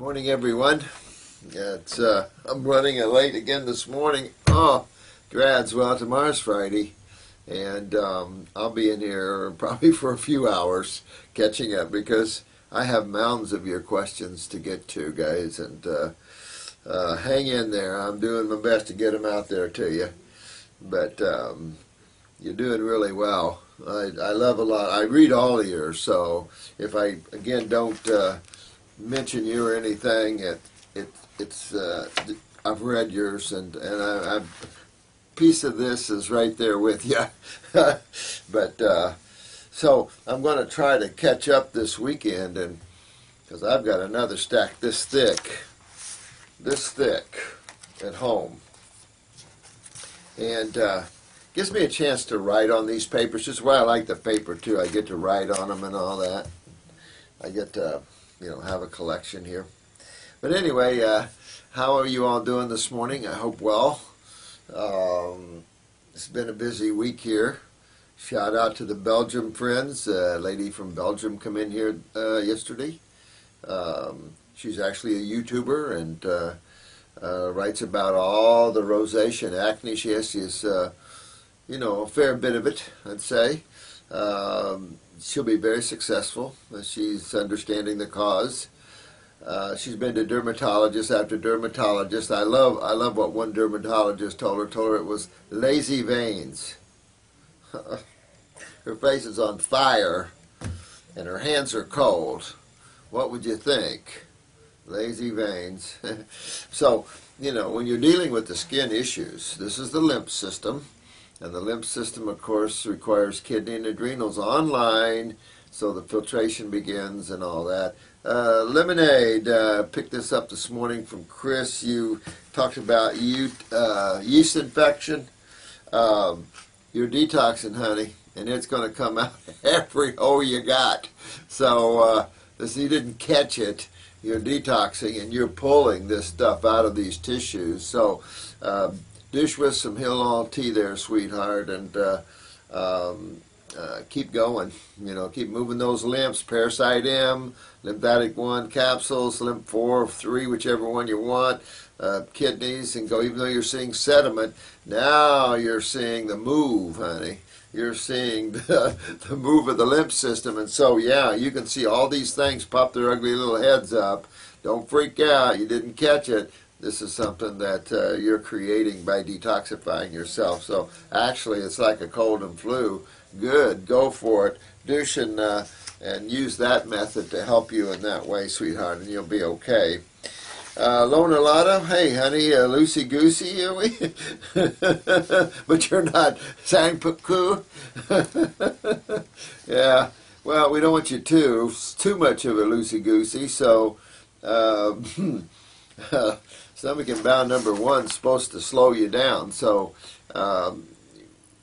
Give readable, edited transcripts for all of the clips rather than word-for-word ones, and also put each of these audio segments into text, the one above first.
Morning, everyone. I'm running late again this morning. Oh, grads. Well, tomorrow's Friday, and I'll be in here probably for a few hours catching up because I have mounds of your questions to get to, guys. And hang in there. I'm doing my best to get them out there to you. But you're doing really well. I love a lot. I read all of yours, so if I again don't mention you or anything, it's I've read yours, and a piece of this is right there with you. But so I'm going to try to catch up this weekend, and because I've got another stack this thick at home, and gives me a chance to write on these papers. This is why I like the paper too. I get to write on them and all that. I get to have a collection here. But anyway, how are you all doing this morning? I hope well. It's been a busy week here. Shout out to the Belgium friends. A lady from Belgium come in here yesterday. She's actually a YouTuber and writes about all the rosacea and acne. She has a fair bit of it, I'd say. She'll be very successful. She's understanding the cause. She's been to dermatologist after dermatologist. I love what one dermatologist told her. Told her it was lazy veins. Her face is on fire, and her hands are cold. What would you think? Lazy veins. So, when you're dealing with the skin issues, this is the lymph system. And the lymph system, of course, requires kidney and adrenals online, so the filtration begins and all that. Lemonade, picked this up this morning from Chris. You talked about yeast infection. You're detoxing, honey, and it's going to come out every hole you got. So you didn't catch it. You're detoxing, and you're pulling this stuff out of these tissues. So dish with some Hillall tea there, sweetheart, and keep going. Keep moving those lymphs. Parasite M, Lymphatic 1 capsules, Lymph 4, 3, whichever one you want. Kidneys, and go. Even though you're seeing sediment, now you're seeing the move, honey. You're seeing the move of the lymph system, and so yeah, you can see all these things pop their ugly little heads up. Don't freak out. You didn't catch it. This is something that you're creating by detoxifying yourself. So actually, it's like a cold and flu. Good, go for it. Douche and use that method to help you in that way, sweetheart, and you'll be okay. Lona Lotta, hey, honey, loosey-goosey, are we? But you're not sang-poo. Yeah, well, we don't want you too much of a loosey-goosey, so stomach and bowel number 1 is supposed to slow you down, so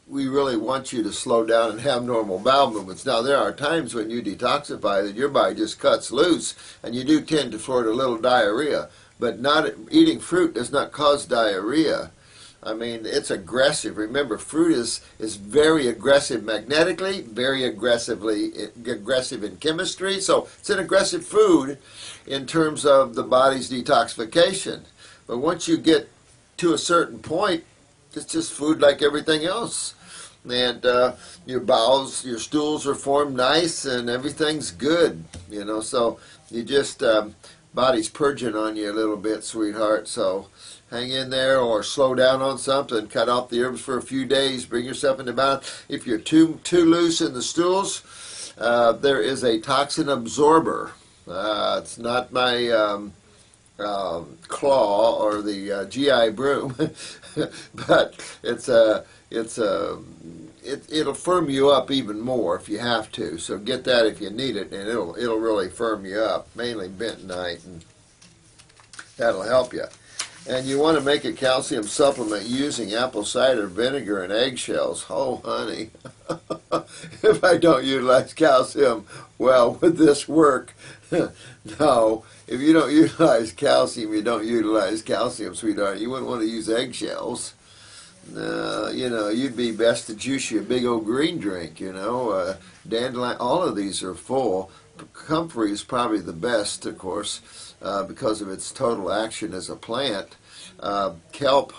we really want you to slow down and have normal bowel movements. Now, there are times when you detoxify that your body just cuts loose, and you do tend to flirt a little diarrhea, but not eating fruit does not cause diarrhea. I mean, it's aggressive. Remember, fruit is very aggressive magnetically, very aggressive in chemistry, so it's an aggressive food in terms of the body's detoxification. But once you get to a certain point, it's just food like everything else. And your bowels, your stools are formed nice and everything's good, so you just, body's purging on you a little bit, sweetheart, so hang in there or slow down on something, cut off the herbs for a few days, bring yourself into balance. If you're too loose in the stools, there is a toxin absorber. It's not my claw or the GI broom, but it'll firm you up even more if you have to. So get that if you need it, and it'll really firm you up. Mainly bentonite, and that'll help you. And you want to make a calcium supplement using apple cider vinegar and eggshells. Oh, honey, if I don't utilize calcium, well, would this work? No. If you don't utilize calcium, you don't utilize calcium, sweetheart. You wouldn't want to use eggshells. You'd be best to juice you a big old green drink, dandelion. All of these are full. comfrey is probably the best, of course, because of its total action as a plant. Kelp,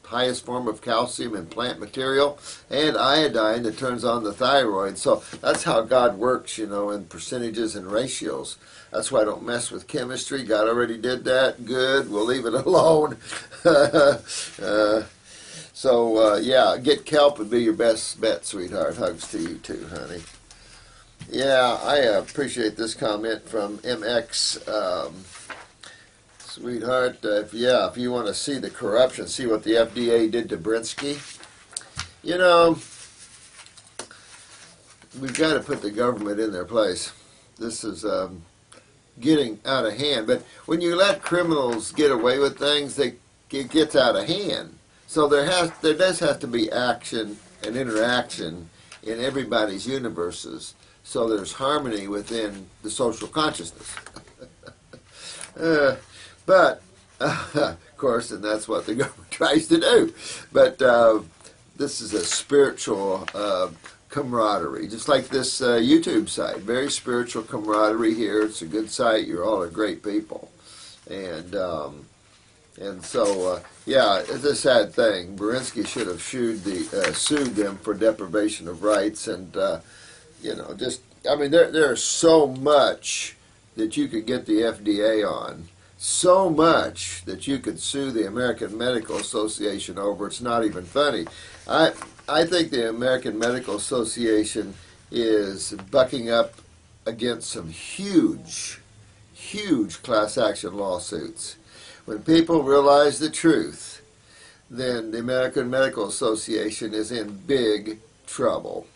highest form of calcium in plant material, and iodine that turns on the thyroid. So that's how God works, in percentages and ratios. That's why I don't mess with chemistry. God already did that. Good. We'll leave it alone. Yeah, get kelp would be your best bet, sweetheart. Hugs to you too, honey. Yeah, I appreciate this comment from MX. Sweetheart, if you want to see the corruption, see what the FDA did to Brinsky, we've got to put the government in their place. This is getting out of hand. But when you let criminals get away with things, it gets out of hand. So there does have to be action and interaction in everybody's universes. So there's harmony within the social consciousness. But, of course, and that's what the government tries to do. But this is a spiritual camaraderie, just like this YouTube site. Very spiritual camaraderie here. It's a good site. You all are great people. And so, it's a sad thing. Berinsky should have sued them for deprivation of rights. And, there's so much that you could get the FDA on. So much that you could sue the American Medical Association over. It's not even funny. I think the American Medical Association is bucking up against some huge class action lawsuits. When people realize the truth, then the American Medical Association is in big trouble.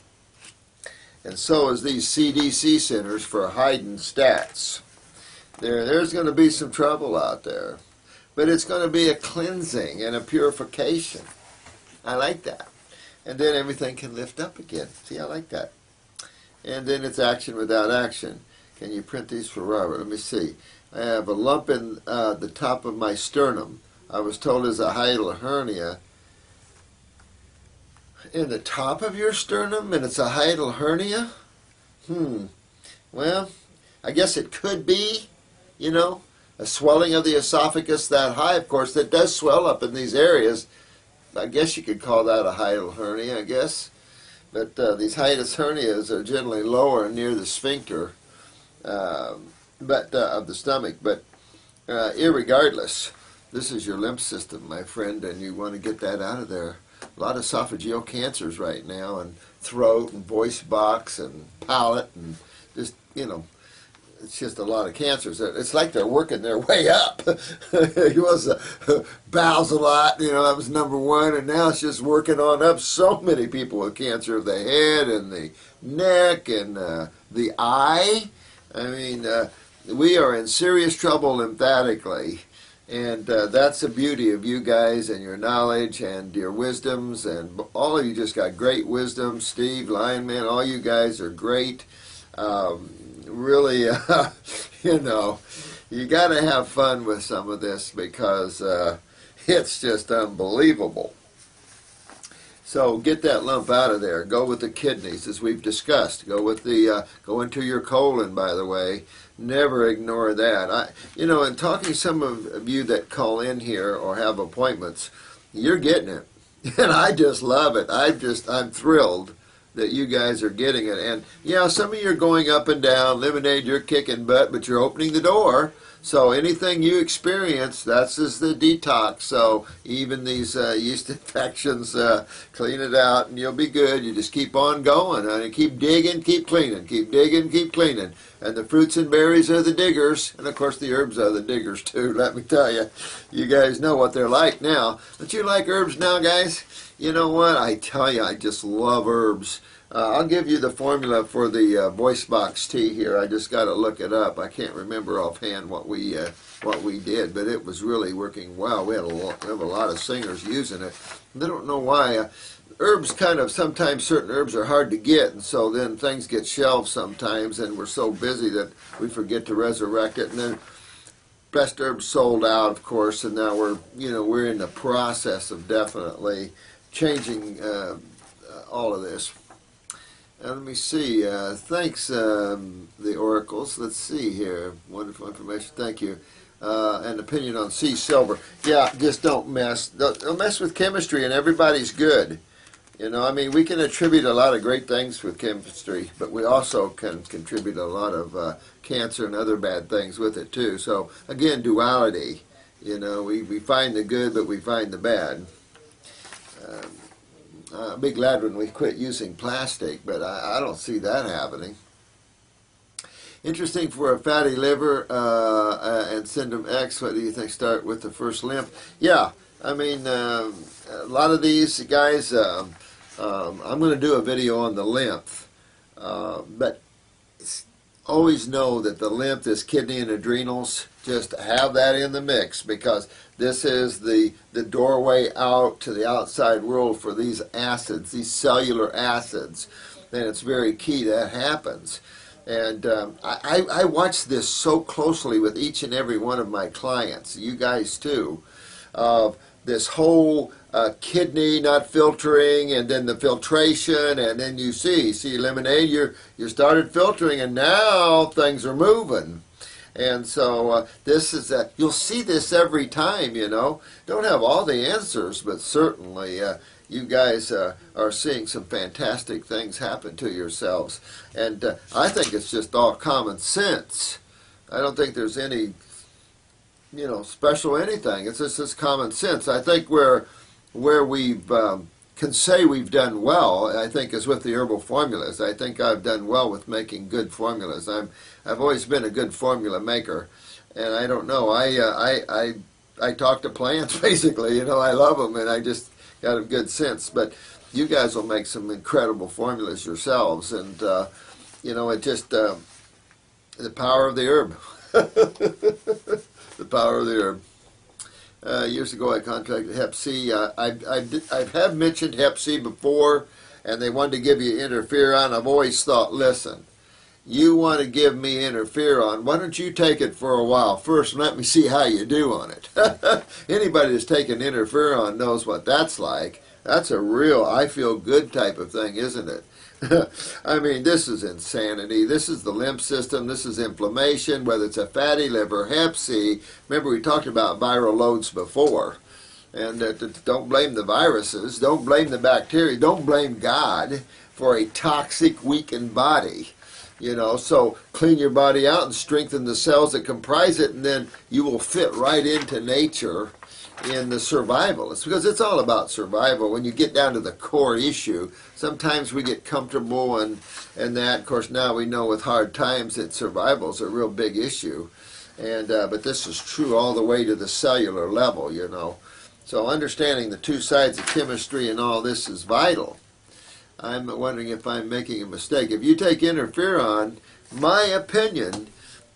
And so is these CDC centers for hiding stats. There's going to be some trouble out there. But it's going to be a cleansing and a purification. I like that. And then everything can lift up again. See, I like that. And then it's action without action. Can you print these for Robert? Let me see. I have a lump in the top of my sternum. I was told it's a hiatal hernia. In the top of your sternum, and it's a hiatal hernia? Well, I guess it could be, a swelling of the esophagus that high. Of course, that does swell up in these areas. I guess you could call that a hiatal hernia, I guess. But these hiatus hernias are generally lower near the sphincter of the stomach. But irregardless, this is your lymph system, my friend, and you want to get that out of there. A lot of esophageal cancers right now, and throat and voice box and palate, and just, it's just a lot of cancers. It's like they're working their way up. It was bowels a lot, that was number one, and now it's just working on up. So many people with cancer of the head and the neck and the eye. We are in serious trouble lymphatically. And that's the beauty of you guys and your knowledge and your wisdoms, and all of you just got great wisdom. Steve, Lionman, all you guys are great. Really, you got to have fun with some of this because it's just unbelievable. So get that lump out of there. Go with the kidneys, as we've discussed. Go into your colon, by the way. Never ignore that. In talking to some of you that call in here or have appointments, you're getting it. And I just love it. I'm thrilled that you guys are getting it. And some of you are going up and down. Lemonade, you're kicking butt, but you're opening the door. So anything you experience, that's just the detox. So even these yeast infections, clean it out and you'll be good. You just keep on going. And keep digging, keep cleaning. Keep digging, keep cleaning. And the fruits and berries are the diggers. And of course the herbs are the diggers too, let me tell you. You guys know what they're like now. Don't you like herbs now, guys? You know what? I tell you, I just love herbs. I'll give you the formula for the voice box tea here. I just got to look it up. I can't remember offhand what we did, but it was really working well. We have a lot of singers using it. They don't know why. Herbs sometimes certain herbs are hard to get, and so then things get shelved sometimes, and we're so busy that we forget to resurrect it. And then best herbs sold out, of course, and now we're in the process of definitely changing all of this. Let me see. Thanks, the oracles. Let's see here. Wonderful information. Thank you. An opinion on sea silver. Yeah, just don't mess. Don't mess with chemistry, and everybody's good. You know, I mean, we can attribute a lot of great things with chemistry, but we also can contribute a lot of cancer and other bad things with it too. So again, duality. You know, we find the good, but we find the bad. I'll be glad when we quit using plastic, but I don't see that happening. Interesting for a fatty liver and syndrome X. What do you think? Start with the first lymph. Yeah, I mean, a lot of these guys. I'm going to do a video on the lymph, but always know that the lymph is kidney and adrenals. Just have that in the mix, because this is the doorway out to the outside world for these acids, these cellular acids, and it's very key that happens. And I watch this so closely with each and every one of my clients, you guys too, of this whole kidney not filtering, and then the filtration, and then you see lemonade, you started filtering, and now things are moving. And so this is you'll see this every time, you know. Don't have all the answers, but certainly you guys are seeing some fantastic things happen to yourselves. And I think it's just all common sense. I don't think there's any, you know, special anything. It's just common sense. I think where we've can say we've done well, I think, is with the herbal formulas. I think I've done well with making good formulas. I've always been a good formula maker, and I don't know. I talk to plants basically. You know, I love them, and I just got a good sense. But you guys will make some incredible formulas yourselves, and you know, it just the power of the herb. The power of the herb. Years ago, I contracted Hep C. I have mentioned Hep C before, and they wanted to give you interferon. I've always thought, listen, you want to give me interferon, why don't you take it for a while first and let me see how you do on it. Anybody that's taken interferon knows what that's like. That's a real I feel good type of thing, isn't it? I mean, this is insanity. This is the lymph system. This is inflammation, whether it's a fatty liver, Hep C. Remember, we talked about viral loads before. And don't blame the viruses. Don't blame the bacteria. Don't blame God for a toxic, weakened body. You know, so clean your body out and strengthen the cells that comprise it, and then you will fit right into nature in the survival. It's because it's all about survival. When you get down to the core issue, sometimes we get comfortable and that. Of course, now we know with hard times that survival is a real big issue. And but this is true all the way to the cellular level, you know. So understanding the two sides of chemistry and all this is vital. I'm wondering if I'm making a mistake. If you take interferon, my opinion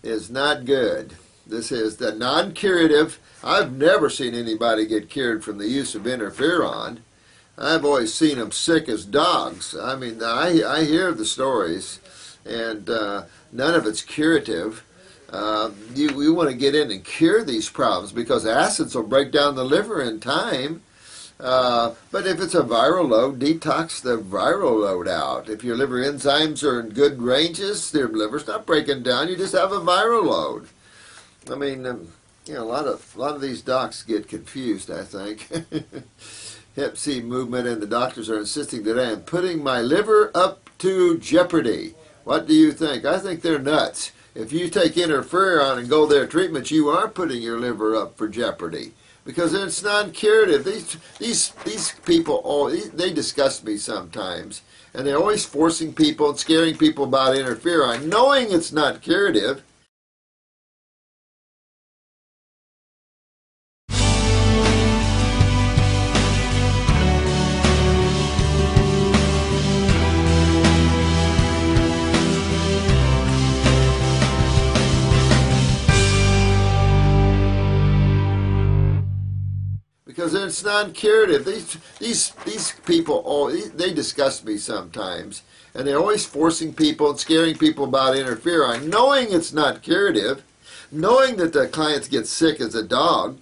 is not good. This is the non-curative. I've never seen anybody get cured from the use of interferon. I've always seen them sick as dogs. I mean, I hear the stories, and none of it's curative. We want to get in and cure these problems, because acids will break down the liver in time. But if it's a viral load, detox the viral load out. If your liver enzymes are in good ranges, your liver's not breaking down. You just have a viral load. I mean, you know, a lot of these docs get confused, I think. Hep C movement, and the doctors are insisting that I am putting my liver up to jeopardy. What do you think? I think they're nuts. If you take interferon and go their treatment, you are putting your liver up for jeopardy, because it's non-curative. These people, they disgust me sometimes, and they're always forcing people and scaring people about interferon, knowing it's not curative. Because it's non-curative. These people, they disgust me sometimes, and they're always forcing people and scaring people about interferon, knowing it's not curative, knowing that the clients get sick as a dog,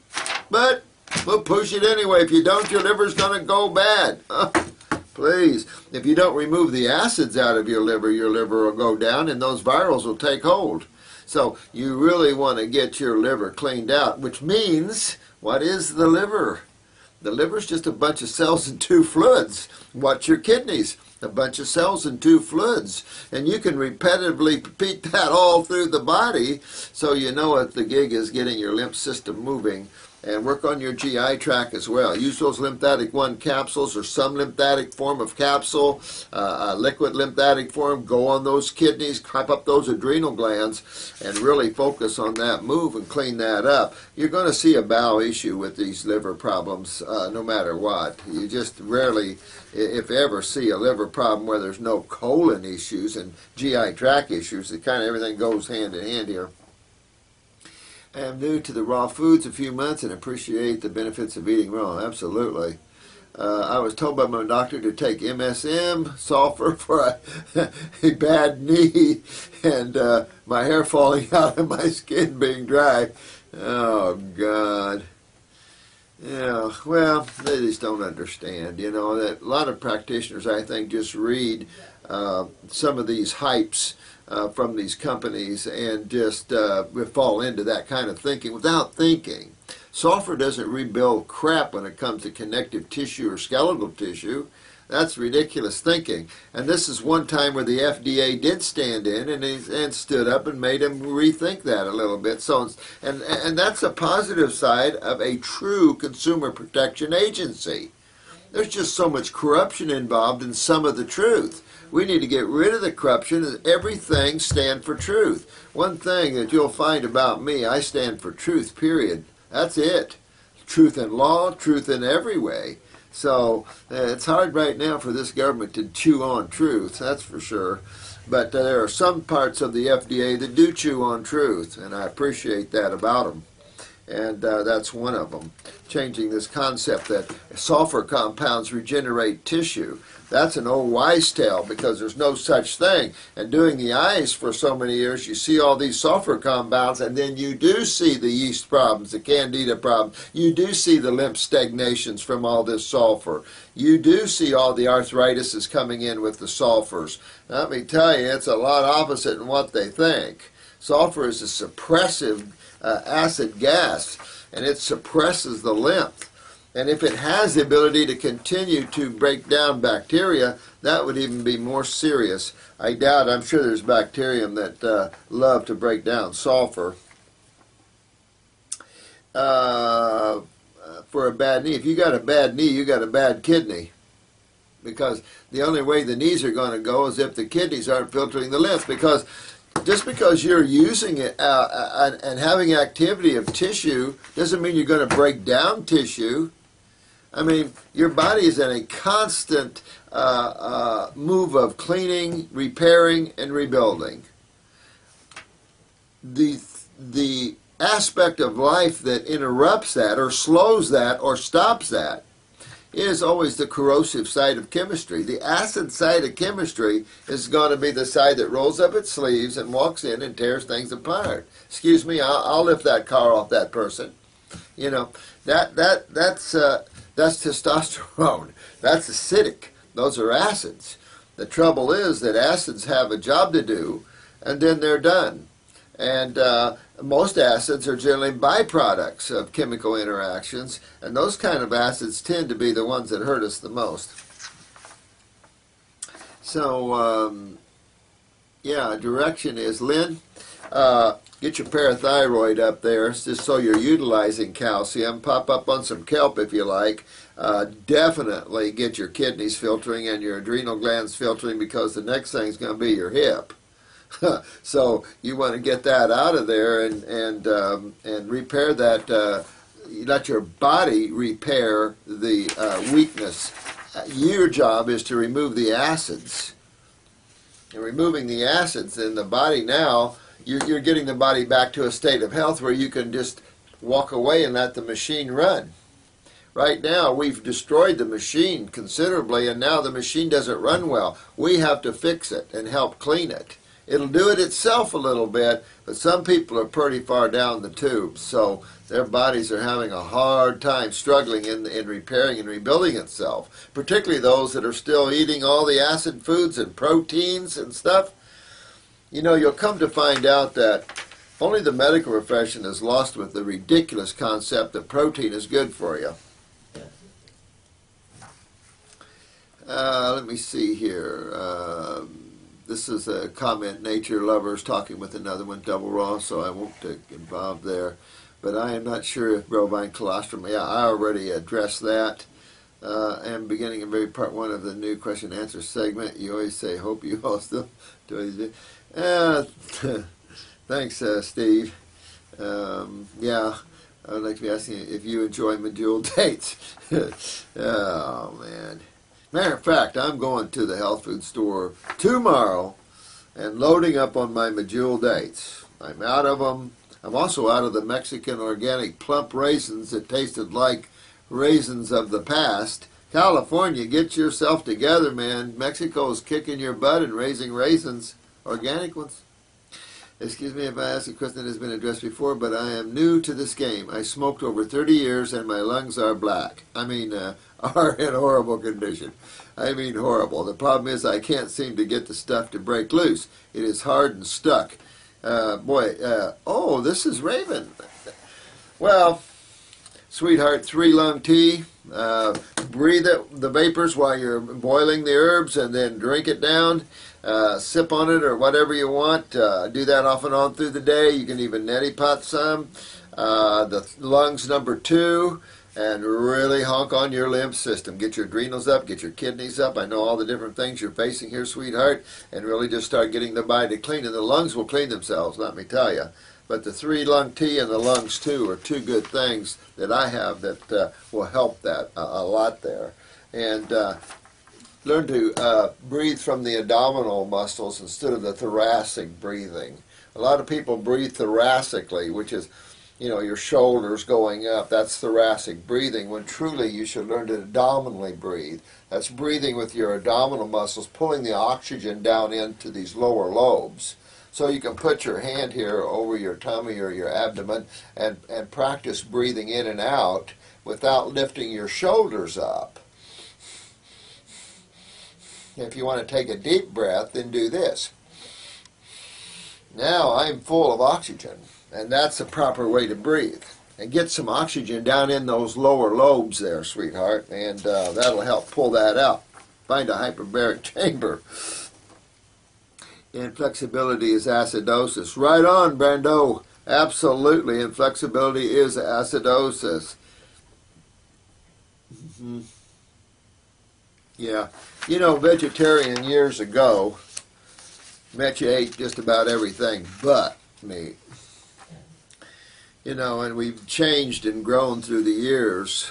but we'll push it anyway. If you don't, your liver's going to go bad. Please. If you don't remove the acids out of your liver will go down and those virals will take hold. So you really want to get your liver cleaned out, which means, what is the liver? The liver's just a bunch of cells and two fluids. What's your kidneys? A bunch of cells and two fluids. And you can repetitively repeat that all through the body so you know what the gig is, getting your lymph system moving. And work on your GI tract as well. Use those lymphatic 1 capsules or some lymphatic form of capsule, liquid lymphatic form. Go on those kidneys, crop up those adrenal glands, and really focus on that move and clean that up. You're going to see a bowel issue with these liver problems no matter what. You just rarely, if ever, see a liver problem where there's no colon issues and GI tract issues. It kind of everything goes hand in hand here. I am new to the raw foods a few months and appreciate the benefits of eating raw. Absolutely. I was told by my doctor to take MSM, sulfur for a bad knee, and my hair falling out and my skin being dry. Oh, God. Yeah, well, they just don't understand. You know, that a lot of practitioners, I think, just read some of these hypes from these companies and just fall into that kind of thinking without thinking. Sulfur doesn't rebuild crap when it comes to connective tissue or skeletal tissue. That's ridiculous thinking. And this is one time where the FDA did stand in and stood up and made them rethink that a little bit. So, and that's a positive side of a true consumer protection agency. There's just so much corruption involved in some of the truth. We need to get rid of the corruption and everything stand for truth. One thing that you'll find about me, I stand for truth, period. That's it. Truth in law, truth in every way. So it's hard right now for this government to chew on truth, that's for sure. But there are some parts of the FDA that do chew on truth, and I appreciate that about them. And that's one of them. Changing this concept that sulfur compounds regenerate tissue. That's an old wives' tale because there's no such thing. And doing the eyes for so many years, you see all these sulfur compounds, and then you do see the yeast problems, the candida problems. You do see the lymph stagnations from all this sulfur. You do see all the arthritis is coming in with the sulfurs. Let me tell you, it's a lot opposite in what they think. Sulfur is a suppressive acid gas, and it suppresses the lymph. And if it has the ability to continue to break down bacteria, that would even be more serious. I doubt, I'm sure there's bacterium that love to break down sulfur. For a bad knee, if you got a bad knee, you got a bad kidney. Because the only way the knees are going to go is if the kidneys aren't filtering the lymph. Because just because you're using it and having activity of tissue doesn't mean you're going to break down tissue. I mean, your body is in a constant move of cleaning, repairing, and rebuilding. The aspect of life that interrupts that or slows that or stops that is always the corrosive side of chemistry. The acid side of chemistry is going to be the side that rolls up its sleeves and walks in and tears things apart. Excuse me, I'll lift that car off that person. You know, that's testosterone. That's acidic. Those are acids. The trouble is that acids have a job to do, and then they're done. And most acids are generally byproducts of chemical interactions, and those kind of acids tend to be the ones that hurt us the most. So, yeah, direction is, Lynn, get your parathyroid up there just so you're utilizing calcium. Pop up on some kelp if you like. Definitely get your kidneys filtering and your adrenal glands filtering, because the next thing is going to be your hip. So you want to get that out of there and repair that. Let your body repair the weakness. Your job is to remove the acids. And removing the acids in the body now, you're getting the body back to a state of health where you can just walk away and let the machine run. Right now, we've destroyed the machine considerably, and now the machine doesn't run well. We have to fix it and help clean it. It'll do it itself a little bit, but some people are pretty far down the tube, so their bodies are having a hard time struggling in repairing and rebuilding itself, particularly those that are still eating all the acid foods and proteins and stuff. You know, you'll come to find out that only the medical profession is lost with the ridiculous concept that protein is good for you. Let me see here. This is a comment, Nature Lovers talking with another one, Double Raw, so I won't get involved there. But I am not sure if bovine colostrum, yeah, I already addressed that. And beginning in very part one of the new question and answer segment, you always say, hope you all still do it. Thanks, Steve. Yeah, I would like to be asking if you enjoy medjool dates. Oh, man. Matter of fact, I'm going to the health food store tomorrow and loading up on my medjool dates. I'm out of them. I'm also out of the Mexican organic plump raisins that tasted like raisins of the past. California, get yourself together, man. Mexico's kicking your butt and raising raisins, organic ones. Excuse me if I ask a question that has been addressed before, but I am new to this game. I smoked over 30 years and my lungs are black. Are in horrible condition. I mean horrible. The problem is I can't seem to get the stuff to break loose. It is hard and stuck. Oh, this is Raven. Well, sweetheart, 3-lung tea. Breathe the vapors while you're boiling the herbs and then drink it down. Sip on it or whatever you want. Do that off and on through the day. You can even neti pot some. The lungs number 2. And really honk on your lymph system. Get your adrenals up, get your kidneys up. I know all the different things you're facing here, sweetheart. And really just start getting the body clean. And the lungs will clean themselves, let me tell you. But the 3-lung tea and the lungs 2 are 2 good things that I have that will help that a lot there. And learn to breathe from the abdominal muscles instead of the thoracic breathing. A lot of people breathe thoracically, which is, you know, your shoulders going up. That's thoracic breathing, when truly you should learn to abdominally breathe. That's breathing with your abdominal muscles, pulling the oxygen down into these lower lobes. So you can put your hand here over your tummy or your abdomen and practice breathing in and out without lifting your shoulders up. If you want to take a deep breath, then do this. Now I'm full of oxygen. And that's the proper way to breathe. And get some oxygen down in those lower lobes there, sweetheart, and that'll help pull that out. Find a hyperbaric chamber. Inflexibility is acidosis. Right on, Brando. Absolutely, inflexibility is acidosis. Mm-hmm. Yeah. You know, vegetarian years ago, bet you ate just about everything but meat. You know, and we've changed and grown through the years.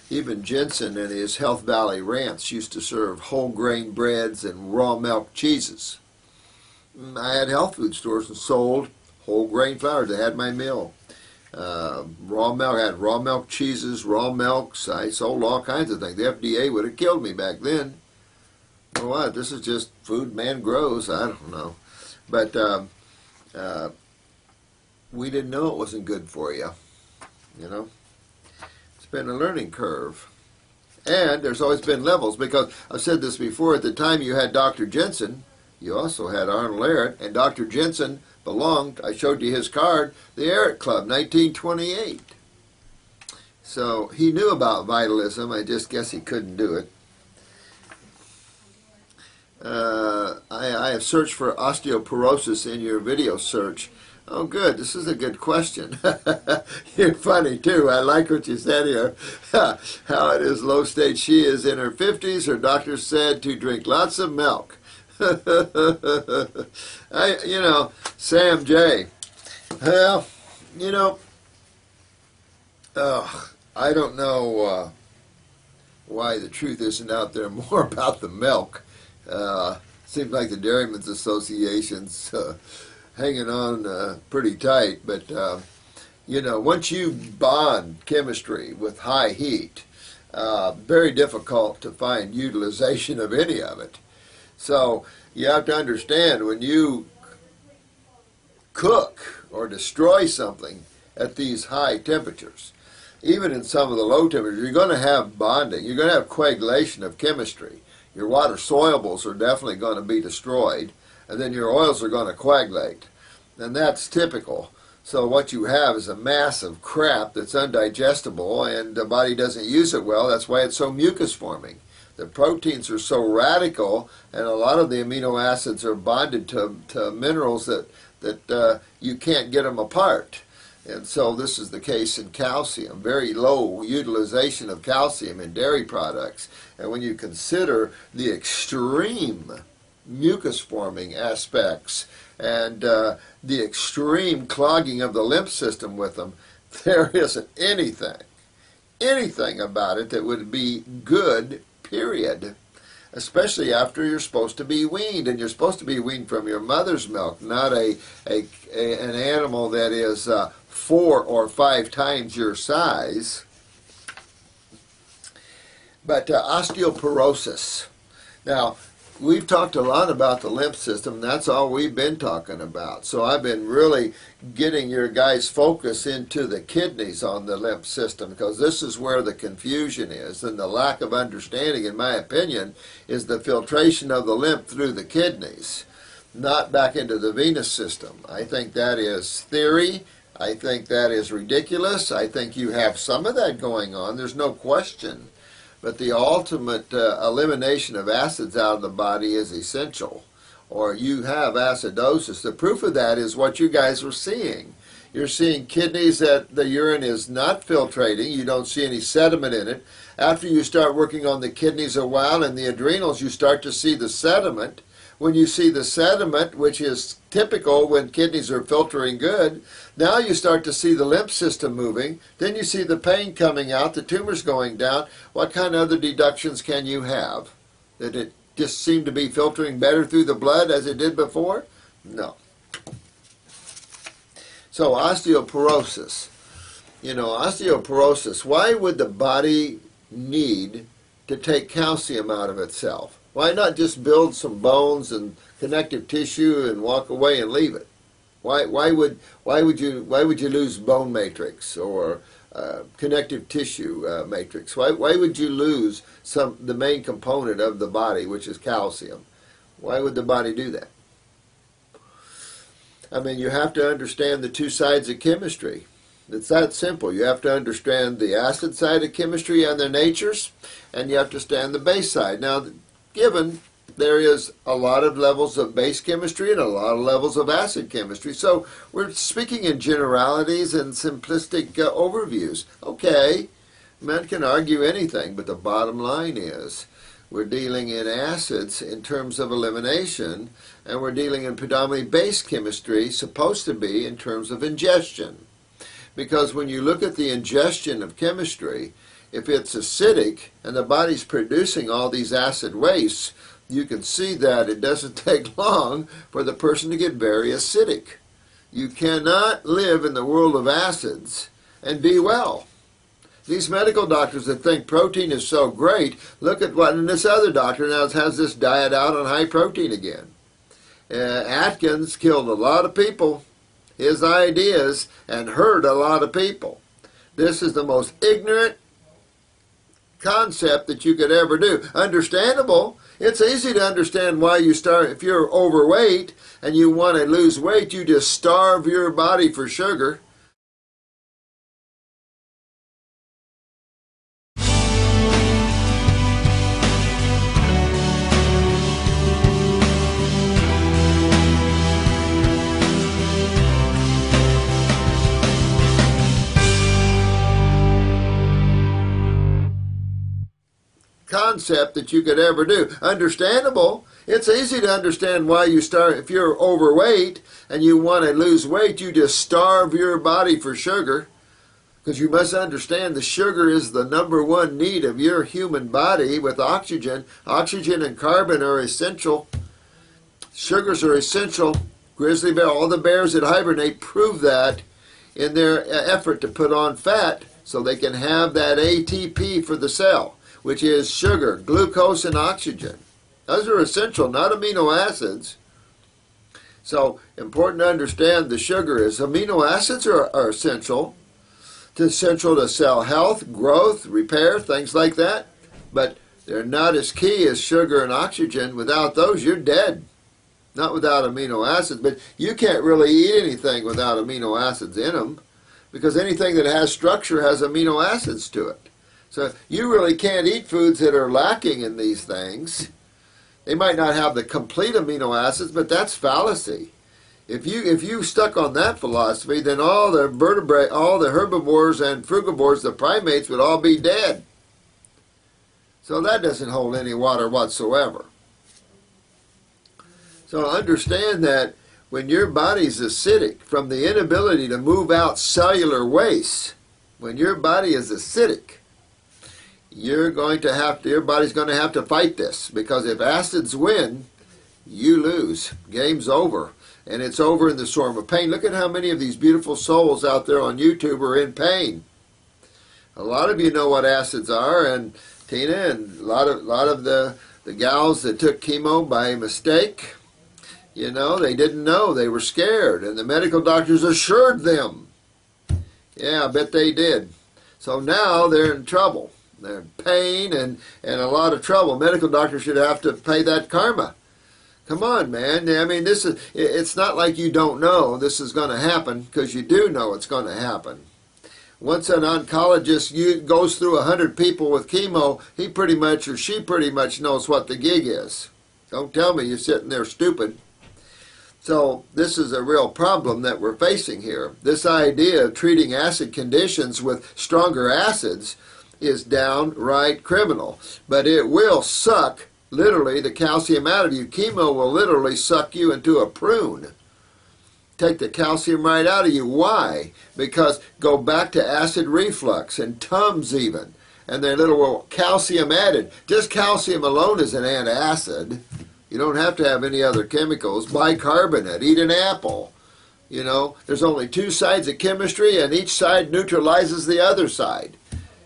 Even Jensen in his Health Valley Ranch used to serve whole grain breads and raw milk cheeses. I had health food stores and sold whole grain flours. I had my meal. Raw milk, I had raw milk cheeses, raw milks. I sold all kinds of things. The FDA would have killed me back then. You know what? This is just food man grows. I don't know. But we didn't know it wasn't good for you, you know. It's been a learning curve. And there's always been levels, because I've said this before, at the time you had Dr. Jensen, you also had Arnold Ehret, and Dr. Jensen belonged, I showed you his card, the Ehret Club, 1928. So he knew about vitalism, I just guess he couldn't do it. I have searched for osteoporosis in your video search. Oh, good. This is a good question. You're funny, too. I like what you said here. How it is low stage. She is in her 50s. Her doctor said to drink lots of milk. Sam J. Well, I don't know why the truth isn't out there more about the milk. Seems like the Dairymen's Association's hanging on pretty tight, but once you bond chemistry with high heat, very difficult to find utilization of any of it. So you have to understand, when you cook or destroy something at these high temperatures. Even in some of the low temperatures, you're going to have bonding. You're going to have coagulation of chemistry. Your water solubles are definitely going to be destroyed, and then your oils are going to coagulate. And that's typical. So what you have is a mass of crap that's undigestible, and the body doesn't use it well. That's why it's so mucus forming. The proteins are so radical, and a lot of the amino acids are bonded to minerals that you can't get them apart. And so this is the case in calcium, very low utilization of calcium in dairy products. And when you consider the extreme mucus forming aspects and the extreme clogging of the lymph system with them, there isn't anything about it that would be good, period. Especially after you're supposed to be weaned, and you're supposed to be weaned from your mother's milk, not an animal that is 4 or 5 times your size. But osteoporosis. Now, we've talked a lot about the lymph system. That's all we've been talking about. So I've been really getting your guys' focus into the kidneys on the lymph system, because this is where the confusion is, and the lack of understanding, in my opinion, is the filtration of the lymph through the kidneys, not back into the venous system. I think that is theory. I think that is ridiculous. I think you have some of that going on. There's no question. But the ultimate elimination of acids out of the body is essential, or you have acidosis. The proof of that is what you guys are seeing. You're seeing kidneys that the urine is not filtrating. You don't see any sediment in it. After you start working on the kidneys a while and the adrenals, you start to see the sediment. When you see the sediment, which is typical when kidneys are filtering good, now you start to see the lymph system moving. Then you see the pain coming out, the tumors going down. What kind of other deductions can you have? That it just seemed to be filtering better through the blood as it did before? No. So osteoporosis. You know, osteoporosis, why would the body need to take calcium out of itself? Why not just build some bones and connective tissue and walk away and leave it? Why would you lose bone matrix or connective tissue matrix? Why would you lose the main component of the body, which is calcium? Why would the body do that? I mean, you have to understand the two sides of chemistry. It's that simple. You have to understand the acid side of chemistry and their natures, and you have to understand the base side. Now, given there is a lot of levels of base chemistry and a lot of levels of acid chemistry. So we're speaking in generalities and simplistic overviews. Okay, man can argue anything, but the bottom line is we're dealing in acids in terms of elimination, and we're dealing in predominantly base chemistry, supposed to be in terms of ingestion. Because when you look at the ingestion of chemistry, if it's acidic and the body's producing all these acid wastes, you can see that it doesn't take long for the person to get very acidic. You cannot live in the world of acids and be well. These medical doctors that think protein is so great, look at what, and this other doctor now has this diet out on high protein again. Atkins killed a lot of people, his ideas, and hurt a lot of people. This is the most ignorant concept that you could ever do. Understandable. It's easy to understand why you start. If you're overweight and you want to lose weight, you just starve your body for sugar. Concept that you could ever do. Understandable. It's easy to understand why you start. If you're overweight and you want to lose weight, you just starve your body for sugar, because you must understand the sugar is the #1 need of your human body with oxygen. Oxygen and carbon are essential. Sugars are essential. Grizzly bear, all the bears that hibernate prove that in their effort to put on fat so they can have that ATP for the cell, which is sugar, glucose, and oxygen. Those are essential, not amino acids. So important to understand the sugar is amino acids are essential to cell health, growth, repair, things like that. But they're not as key as sugar and oxygen. Without those, you're dead. Not without amino acids, but you can't really eat anything without amino acids in them, because anything that has structure has amino acids to it. So you really can't eat foods that are lacking in these things. They might not have the complete amino acids, but that's fallacy. If you stuck on that philosophy, then all the vertebrate, all the herbivores and frugivores, the primates, would all be dead. So that doesn't hold any water whatsoever. So understand that when your body's acidic from the inability to move out cellular waste, when your body is acidic, your body's going to have to fight this, because if acids win, you lose. Game's over. And it's over in the storm of pain. Look at how many of these beautiful souls out there on YouTube are in pain. A lot of you know what acids are, and Tina, and a lot of the gals that took chemo by mistake, you know, they didn't know. They were scared, and the medical doctors assured them. Yeah, I bet they did. So now they're in trouble. They're in pain and a lot of trouble. Medical doctors should have to pay that karma. Come on, man. I mean, it's not like you don't know this is going to happen, because you do know it's going to happen. Once an oncologist goes through 100 people with chemo, he pretty much or she pretty much knows what the gig is. Don't tell me you're sitting there stupid. So this is a real problem that we're facing here. This idea of treating acid conditions with stronger acids is downright criminal. But it will suck, literally, the calcium out of you. Chemo will literally suck you into a prune. Take the calcium right out of you. Why? Because go back to acid reflux and Tums even. And they're little calcium added. Just calcium alone is an antacid. You don't have to have any other chemicals. Bicarbonate, eat an apple. You know, there's only two sides of chemistry, and each side neutralizes the other side.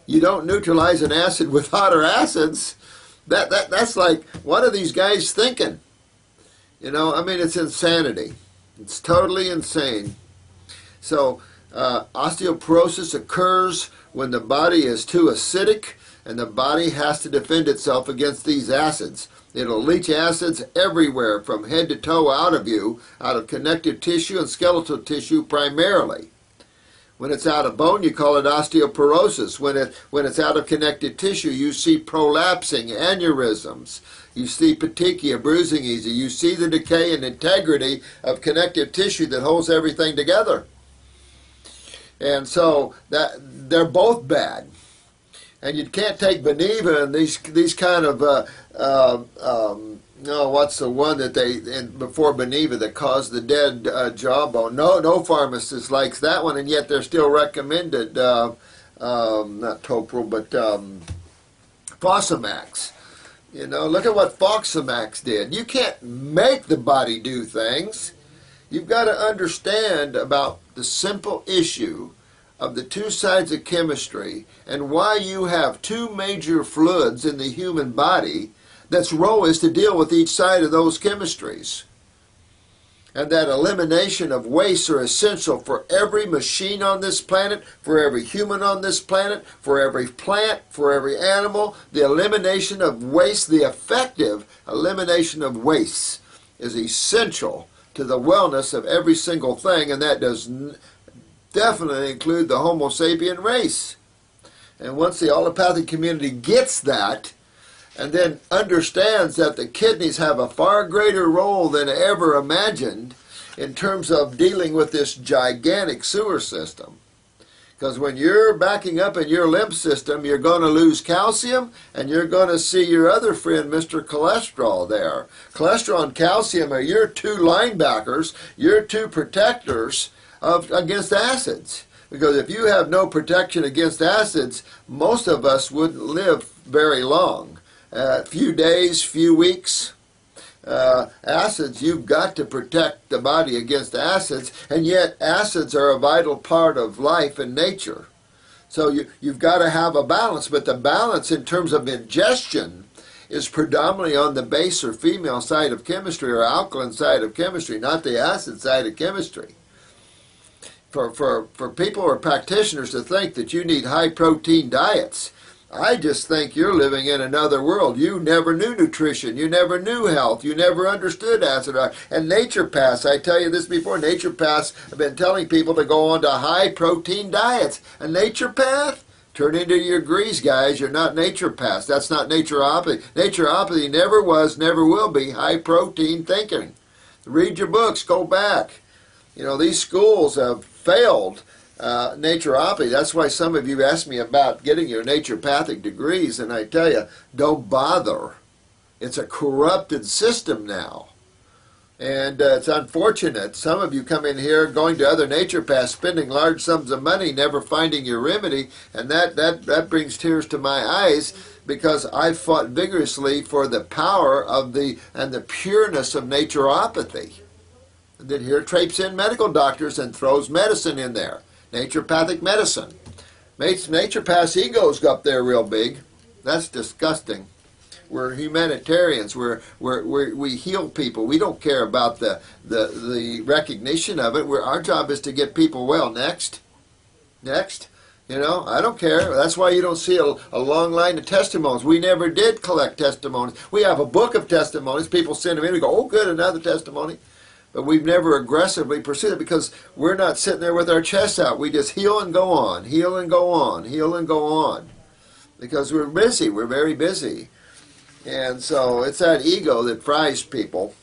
You don't neutralize an acid with hotter acids. That's like, what are these guys thinking? You know, I mean, it's insanity. It's totally insane. So osteoporosis occurs when the body is too acidic, and the body has to defend itself against these acids. It'll leach acids everywhere from head to toe out of you, out of connective tissue and skeletal tissue primarily. When it's out of bone, you call it osteoporosis. When it's out of connective tissue, you see prolapsing, aneurysms. You see petechia, bruising easy. You see the decay and integrity of connective tissue that holds everything together. And so they're both bad. And you can't take Beniva and these kind of what's the one that before Beniva that caused the dead jawbone? No pharmacist likes that one, and yet they're still recommended. Not Toprol, but Fosamax. You know, look at what Fosamax did. You can't make the body do things. You've got to understand about the simple issue of the two sides of chemistry and why you have two major fluids in the human body that's role is to deal with each side of those chemistries. And that elimination of waste are essential for every machine on this planet, for every human on this planet, for every plant, for every animal. The elimination of waste, the effective elimination of waste, is essential to the wellness of every single thing, and that does definitely include the Homo sapien race. And once the allopathic community gets that, and then understands that the kidneys have a far greater role than ever imagined in terms of dealing with this gigantic sewer system. Because when you're backing up in your lymph system, you're going to lose calcium, and you're going to see your other friend, Mr. Cholesterol, there. Cholesterol and calcium are your two linebackers, your two protectors against acids. Because if you have no protection against acids, most of us wouldn't live very long. Few days, few weeks. Acids, you've got to protect the body against acids, and yet acids are a vital part of life and nature. So you've got to have a balance, but the balance in terms of ingestion is predominantly on the base or female side of chemistry or alkaline side of chemistry, not the acid side of chemistry. For people or practitioners to think that you need high protein diets, I just think you're living in another world. You never knew nutrition. You never knew health. You never understood acid. And naturopaths, I tell you this before, naturopaths have been telling people to go on to high protein diets. A naturopath? Turn into your degrees, guys. You're not naturopaths. That's not naturopathy. Naturopathy never was, never will be high protein thinking. Read your books. Go back. You know, these schools have failed naturopathy. That's why some of you ask me about getting your naturopathic degrees, and I tell you, don't bother. It's a corrupted system now. And it's unfortunate. Some of you come in here going to other naturopaths, spending large sums of money, never finding your remedy, and that brings tears to my eyes, because I fought vigorously for the power of the pureness of naturopathy. And then here traipse in medical doctors and throws medicine in there. Naturopathic medicine. Naturopaths' egos go up there real big. That's disgusting. We're humanitarians. We heal people. We don't care about the recognition of it. Our job is to get people well. Next. You know, I don't care. That's why you don't see a long line of testimonies. We never did collect testimonies. We have a book of testimonies. People send them in. We go, oh, good, another testimony. But we've never aggressively pursued it because we're not sitting there with our chests out. We just heal and go on, heal and go on, heal and go on. Because we're busy. We're very busy. And so it's that ego that fries people.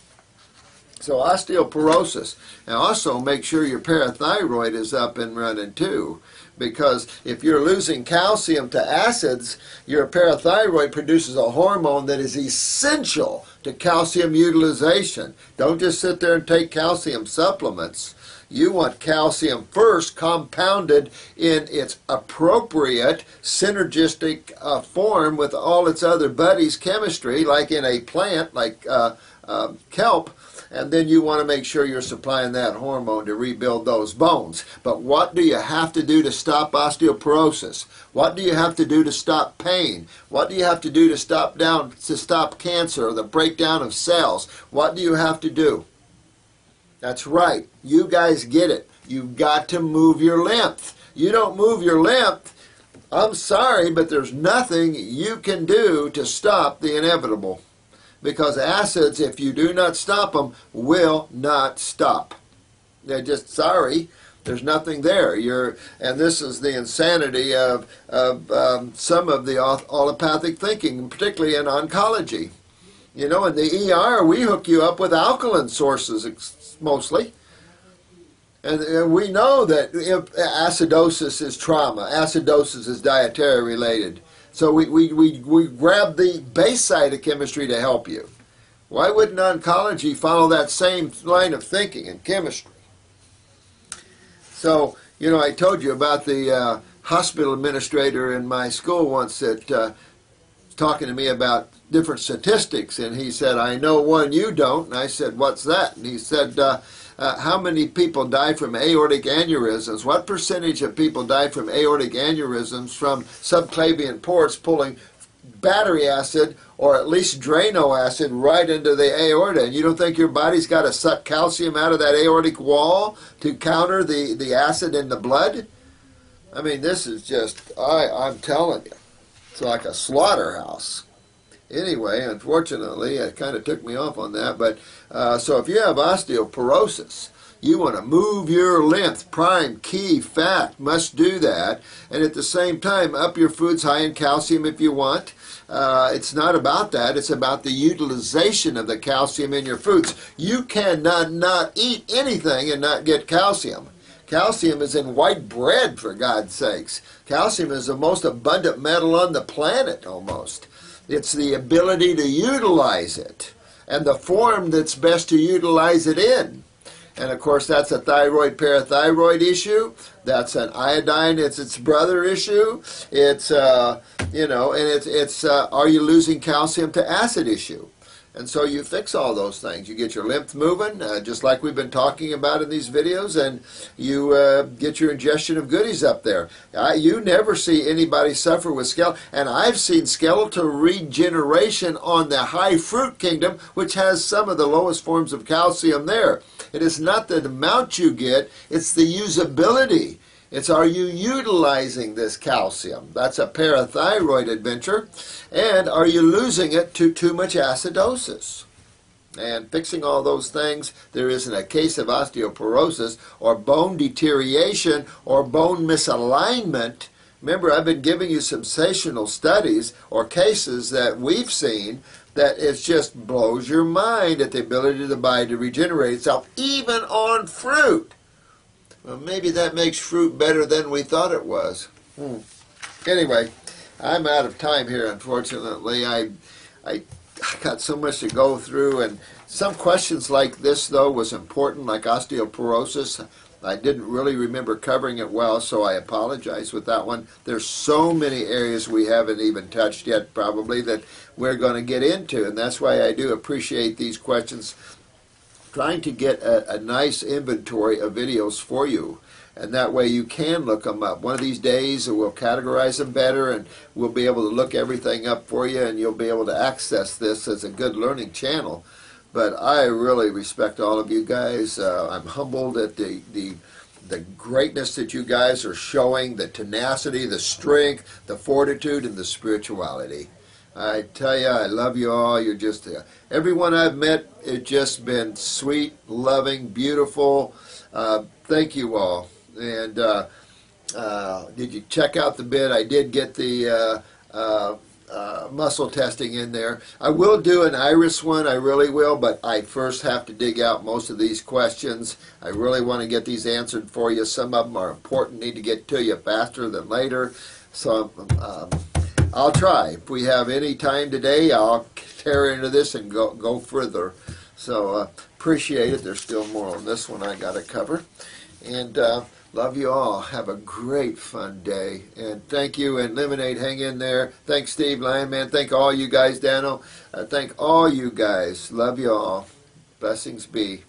So osteoporosis. And also make sure your parathyroid is up and running too. Because if you're losing calcium to acids, your parathyroid produces a hormone that is essential to calcium utilization. Don't just sit there and take calcium supplements. You want calcium first, compounded in its appropriate synergistic form with all its other buddies chemistry, like in a plant, like kelp. And then you want to make sure you're supplying that hormone to rebuild those bones. But what do you have to do to stop osteoporosis? What do you have to do to stop pain? What do you have to do to stop cancer or the breakdown of cells? What do you have to do? That's right. You guys get it. You've got to move your lymph. You don't move your lymph, I'm sorry, but there's nothing you can do to stop the inevitable. Because acids, if you do not stop them, will not stop. They're just sorry. There's nothing there. And this is the insanity of some of the allopathic thinking, particularly in oncology. You know, in the ER, we hook you up with alkaline sources mostly. And we know that if acidosis is trauma, acidosis is dietary related. So we grab the base side of chemistry to help you. Why wouldn't oncology follow that same line of thinking in chemistry? So, you know, I told you about the hospital administrator in my school once that was talking to me about different statistics, and he said, I know one you don't. And I said, what's that? And he said, how many people die from aortic aneurysms? What percentage of people die from aortic aneurysms from subclavian ports pulling battery acid or at least Drano acid right into the aorta? And you don't think your body's got to suck calcium out of that aortic wall to counter the acid in the blood? I mean, this is just, I'm telling you, it's like a slaughterhouse. Anyway, unfortunately, it kind of took me off on that. But so if you have osteoporosis, you want to move your lymph. Prime, key, fact, must do that. And at the same time, up your foods high in calcium if you want. It's not about that. It's about the utilization of the calcium in your foods. You cannot not eat anything and not get calcium. Calcium is in white bread, for God's sakes. Calcium is the most abundant metal on the planet, almost. It's the ability to utilize it and the form that's best to utilize it in. And of course, that's a thyroid parathyroid issue. That's an iodine, it's its brother issue. It's you know, and it's are you losing calcium to acid issue? And so you fix all those things. You get your lymph moving, just like we've been talking about in these videos, and you get your ingestion of goodies up there. You never see anybody suffer with skeletal, and I've seen skeletal regeneration on the high fruit kingdom, which has some of the lowest forms of calcium there. It is not the amount you get, it's the usability. It's, are you utilizing this calcium? That's a parathyroid adventure. And are you losing it to too much acidosis? And fixing all those things, there isn't a case of osteoporosis or bone deterioration or bone misalignment. Remember, I've been giving you sensational studies or cases that we've seen that it just blows your mind at the ability of the body to regenerate itself, even on fruit. Well, maybe that makes fruit better than we thought it was. Anyway, I'm out of time here, unfortunately. I got so much to go through, and some questions like this, though, was important, like osteoporosis. I didn't really remember covering it well, so I apologize with that one. There's so many areas we haven't even touched yet, probably, that we're going to get into, and that's why I do appreciate these questions, trying to get a nice inventory of videos for you, and that way you can look them up. One of these days we'll categorize them better, and we'll be able to look everything up for you, and you'll be able to access this as a good learning channel. But I really respect all of you guys. I'm humbled at the greatness that you guys are showing, the tenacity, the strength, the fortitude, and the spirituality. I tell you, I love you all. You're just, everyone I've met, it's just been sweet, loving, beautiful. Thank you all. And did you check out the bid? I did get the muscle testing in there. I will do an iris one, I really will, but I first have to dig out most of these questions. I really want to get these answered for you. Some of them are important, need to get to you faster than later. So I'll try. If we have any time today, I'll tear into this and go further. So appreciate it. There's still more on this one I got to cover. And love you all. Have a great fun day. And thank you. And Lemonade, hang in there. Thanks, Steve Lionman. Thank all you guys, Dano. Thank all you guys. Love you all. Blessings be.